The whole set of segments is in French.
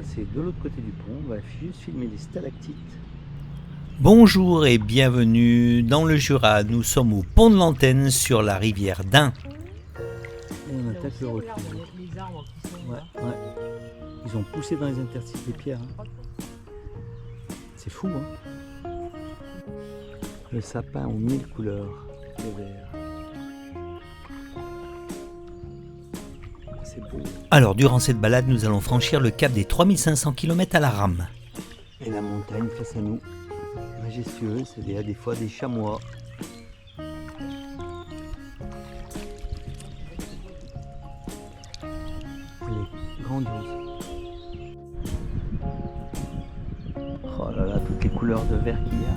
passer de l'autre côté du pont, on va juste filmer les stalactites. Bonjour et bienvenue dans le Jura. Nous sommes au pont de l'Antenne sur la rivière d'Ain. Et on attaque le recul. Les arbres qui sont là. Ouais. Ils ont poussé dans les interstices des pierres. Hein. C'est fou, hein. Le sapin aux 1000 couleurs de vert. C'est beau. Alors, durant cette balade, nous allons franchir le cap des 3500 km à la rame. Et la montagne face à nous, majestueuse, il y a des fois des chamois. Elle est grandiose. Oh là là, toutes les couleurs de vert qu'il y a.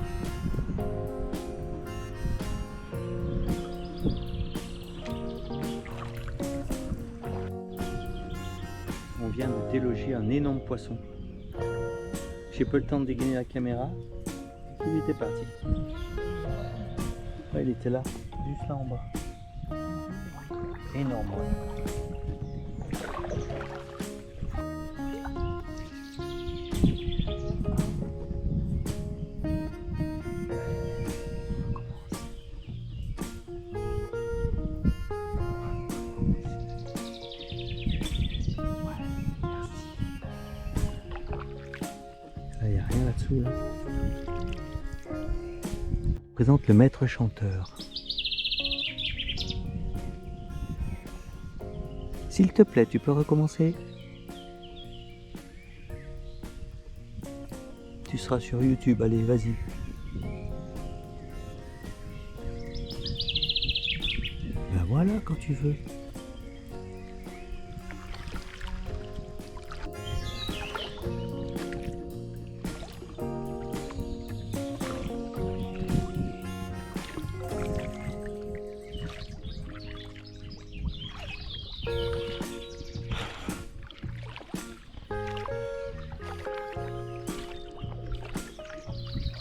On vient de déloger un énorme poisson. J'ai pas le temps de dégainer la caméra. Il était parti. Ouais, il était là, juste là en bas. Énorme. Il n'y a rien là-dessous là. Je présente le maître chanteur. S'il te plaît, tu peux recommencer? Tu seras sur YouTube, allez, vas-y. Ben voilà, quand tu veux.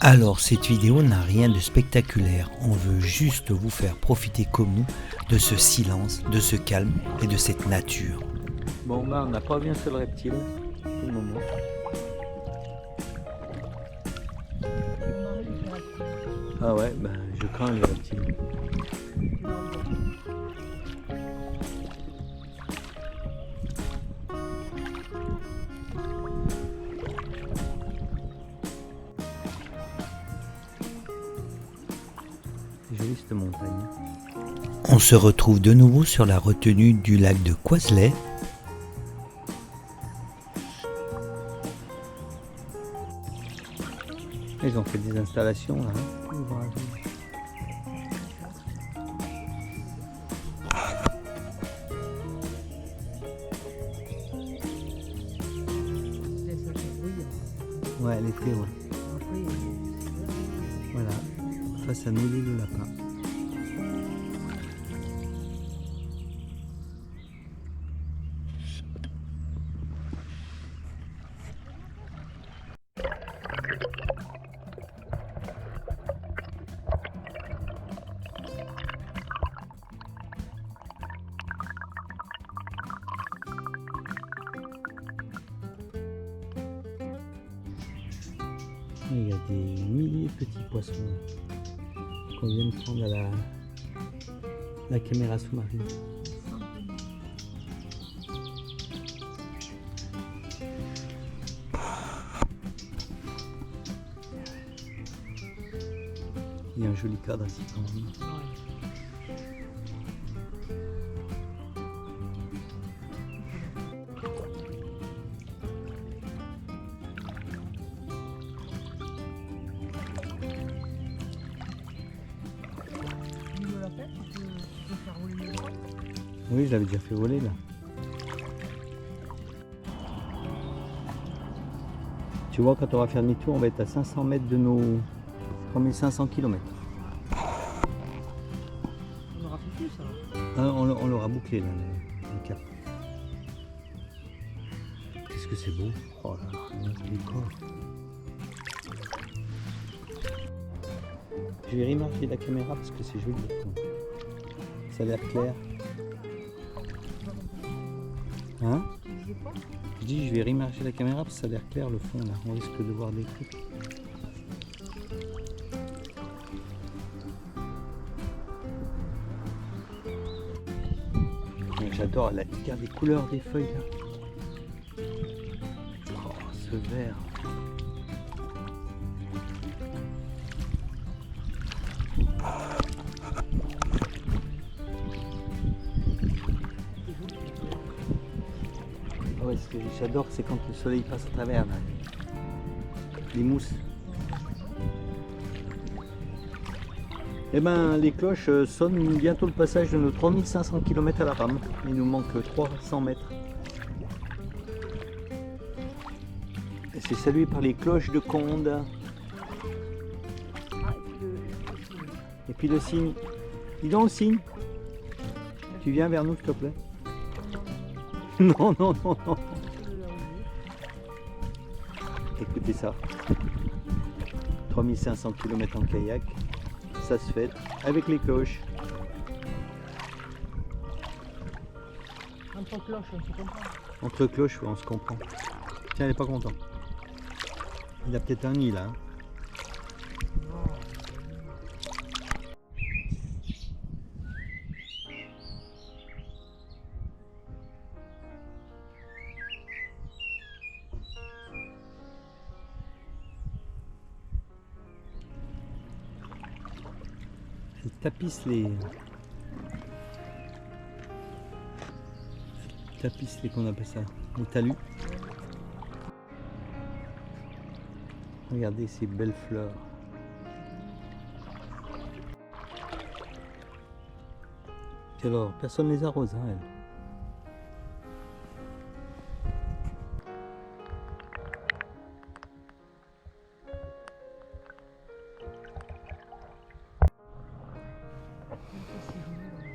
Alors, cette vidéo n'a rien de spectaculaire. On veut juste vous faire profiter comme nous de ce silence, de ce calme et de cette nature. Bon, bah, on n'a pas vu un seul reptile pour le moment. Ah ouais, ben je crains les reptiles. C'est joli cette montagne. On se retrouve de nouveau sur la retenue du lac de Coiselet. Ils ont fait des installations là. Hein. Ouais, l'été, ouais. Voilà, face à nous, l'île au lapin. Il y a des milliers de petits poissons qu'on vient de prendre à la caméra sous-marine. Il y a un joli cadre ici quand même. Oui, je l'avais déjà fait voler là. Tu vois, quand on va faire demi-tour, on va être à 500 mètres de nos 3500 km. On aura fait plus ça. On l'aura bouclé là, le cap. Qu'est-ce que c'est beau. Oh là là, les corps. Je vais remarquer la caméra parce que c'est joli. Ça a l'air clair. Hein? C'est quoi? Je dis, je vais remerger la caméra parce que ça a l'air clair le fond là. On risque de voir des trucs. J'adore la regarde les couleurs des feuilles là. Oh, ce vert. Ah ouais, ce que j'adore, c'est quand le soleil passe à travers là, les mousses. Eh ben, les cloches sonnent bientôt le passage de nos 3500 km à la rame. Il nous manque 300 mètres. Et c'est salué par les cloches de Conde. Et puis le cygne. Dis donc le cygne. Tu viens vers nous s'il te plaît. Non, non, non, non. Écoutez ça. 3500 km en kayak. Ça se fait avec les cloches. Entre cloches, on se comprend. Entre cloches, ouais, on se comprend. Tiens, il n'est pas content. Il a peut-être un nid là. Hein. Il tapisse les... qu'on appelle ça, les talus. Regardez ces belles fleurs. Et alors, personne ne les arrose, hein, elles.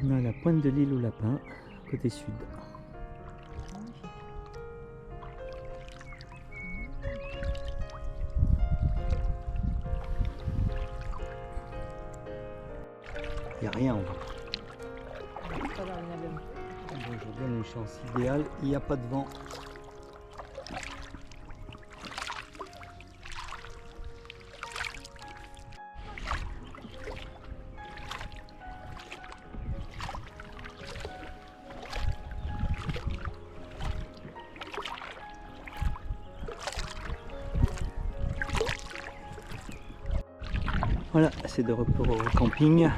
On a la pointe de l'île aux lapins, côté sud. Il n'y a rien en bas. Aujourd'hui on a une chance idéale, il n'y a pas de vent. Voilà, c'est de retour au camping.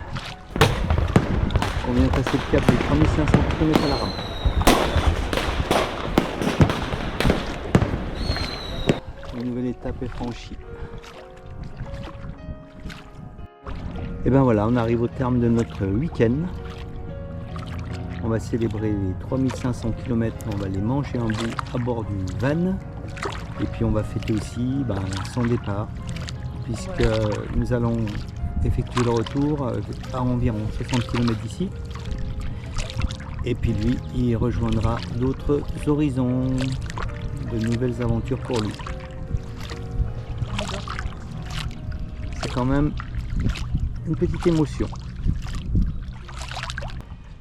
On vient de passer le cap des 3500 km à la rame. Une nouvelle étape est franchie. Et ben voilà, on arrive au terme de notre week-end. On va célébrer les 3500 km, on va les manger en bout à bord du van. Et puis on va fêter aussi son départ, puisque nous allons effectuer le retour à environ 60 km d'ici. Et puis lui, il rejoindra d'autres horizons, de nouvelles aventures pour lui. C'est quand même une petite émotion.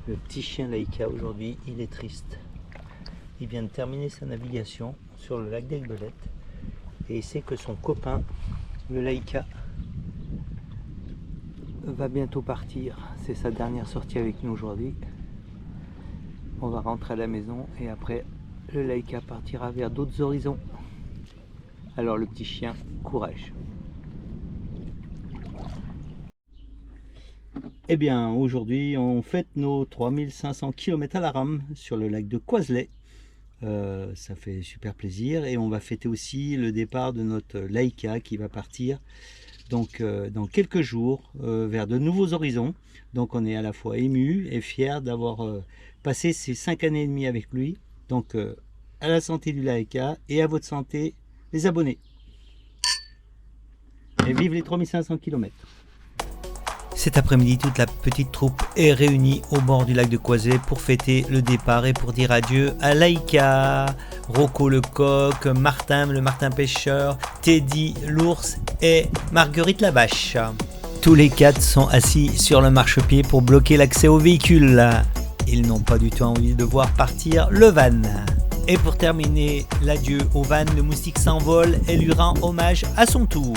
Le petit chien Laïka aujourd'hui, il est triste. Il vient de terminer sa navigation sur le lac d'Aiguebelette et il sait que son copain, le Laïka, va bientôt partir. C'est sa dernière sortie avec nous aujourd'hui. On va rentrer à la maison et après le Laïka partira vers d'autres horizons. Alors le petit chien, courage. Eh bien aujourd'hui on fête nos 3500 km à la rame sur le lac de Coiselet. Ça fait super plaisir et on va fêter aussi le départ de notre Laïka qui va partir donc dans quelques jours vers de nouveaux horizons. Donc on est à la fois ému et fier d'avoir passé ces 5 années et demie avec lui. Donc à la santé du Laïka et à votre santé les abonnés. Et vive les 3500 km. Cet après-midi, toute la petite troupe est réunie au bord du lac de Coiselet pour fêter le départ et pour dire adieu à Laïka, Rocco le coq, Martin le martin pêcheur, Teddy l'ours et Marguerite la vache. Tous les 4 sont assis sur le marchepied pour bloquer l'accès au véhicule. Ils n'ont pas du tout envie de voir partir le van. Et pour terminer l'adieu au van, le moustique s'envole et lui rend hommage à son tour.